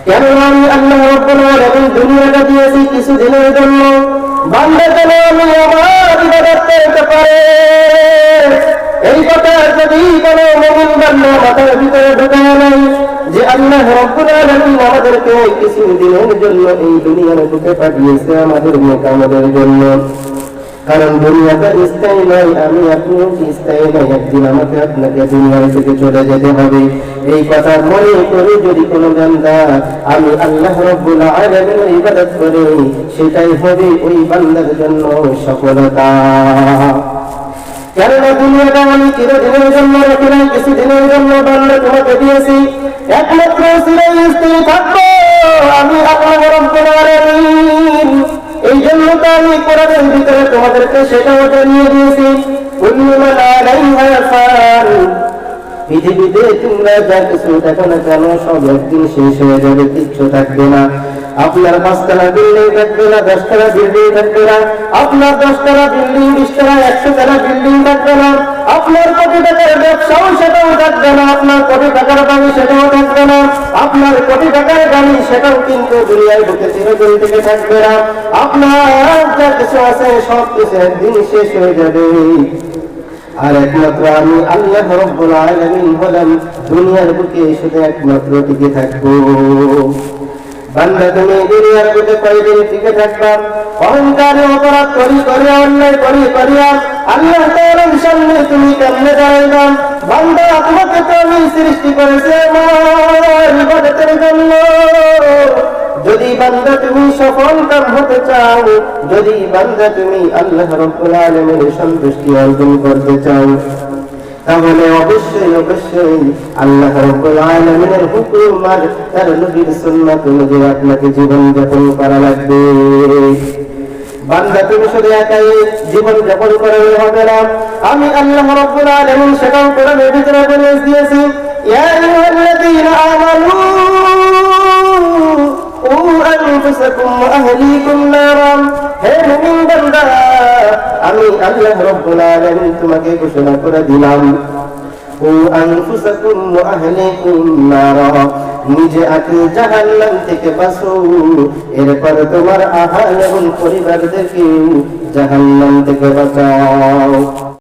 কেননা আমি আল্লাহ রাব্বুল আলামিন দুনিয়াটা দিয়েছি কিছুদিনের জন্য, বান্দা যেন আমি আমার ইবাদত করতে পারে। এই কথা যদি কোনো মুমিন বান্দা মাথার ভিতরে ঢোকায় নাই যে আল্লাহ রাব্বুল আলামিন আমাদেরকে কিছুদিনের জন্য এই দুনিয়ার বুকে পাঠিয়েছে আমাদের নেকামলের জন্য, কারণ দুনিয়াটা স্থায়ী নয়, আমি আপনিও স্থায়ী নয়, একদিন আমাকে আপনাকে দুনিয়া থেকে চলে যেতে হবে। এই কথা মনে করে যদি কোনো বান্দা আমি আল্লাহ রাব্বুল আলামিনের ইবাদত করে, সেটাই হবে ওই বান্দার জন্য সফলতা। কেননা দুনিয়াটা আমি চিরদিনের জন্য রাখি নাই, কিছুদিনের জন্য বান্দা তোমাকে দিয়েছি, একমাত্র চিরস্থায়ী থাকবো আমি আল্লাহ রাব্বুল আলামিন। এই জন্য তো আমি কোরআনের ভিতরে তোমাদেরকে সেটাও জানিয়ে দিয়েছি, কুল্লু মান আলাইহা ফান, পৃথিবীতে তোমরা যা কিছু দেখো না কেন সব একদিন শেষ হয়ে যাবে, কিচ্ছু থাকবে না। আপনার 5তলা বিল্ডিং থাকবে না, 10তলা বিল্ডিং থাকবে না, আপনার 10তলা বিল্ডিং 20তলা 100তলা বিল্ডিং থাকবে না, আপনার কোটি টাকার ব্যবসাও সেটাও থাকবে না, আপনার কোটি টাকার বাড়ি সেটাও থাকবে না, আপনার কোটি টাকার গাড়ি সেটাও কিন্তু দুনিয়ায় ঢুকে চিরদিন থেকে থাকবে না। আপনার যা কিছু আছে সব কিছু একদিন শেষ হয়ে যাবে, আর একমাত্র আমি আল্লাহ রাব্বুল আলামিন হলাম দুনিয়ার বুকে শুধু একমাত্র টিকে থাকবো। বান্দা তুমি দুনিয়ার বুকে কয়দিন টিকে থাকবা? অহংকারে অপরাধ করি করিয়া, অন্যায় করি করিয়া আল্লাহ তাআলার সামনে তুমি কেমনে দাঁড়াইবা? বান্দা তোমাকে তো আমি সৃষ্টি করেছি আমার ইবাদতের জন্য। যদি বান্দা তুমি সফল কাম হতে চাও, যদি বান্দা তুমি আল্লাহ রাব্বুল আলামিনের সন্তুষ্টি অর্জন করতে চাও, তাহলে অবশ্যই অবশ্যই আল্লাহ রাব্বুল আলামিনের হুকুম আর তার নবীর সুন্নাত অনুযায়ী আপনাকে জীবন যাপন করা লাগবে। বান্দা তুমি শুধু একাই জীবন যাপন করলে হবে না, আমি আল্লাহ রাব্বুল আলামিন সেটাও কোরআনের ভিতরে বলে দিয়েছি, ইয়া আইয়ুহাল্লাযীনা আমানু ও আনফুসাকুম ওয়া আহলিকুম নারা, হে মুমিন বান্দা আমি আল্লাহ রাব্বুল আলামিন তোমাকে ঘোষণা করে দিলাম, ও আনফুসাকুম ওয়া আহলিকুম নারা, নিজে আগে জাহান্নাম থেকে বাঁচো, এরপর তোমার আহল এবং পরিবারদেরকে জাহান্নাম থেকে বাঁচাও।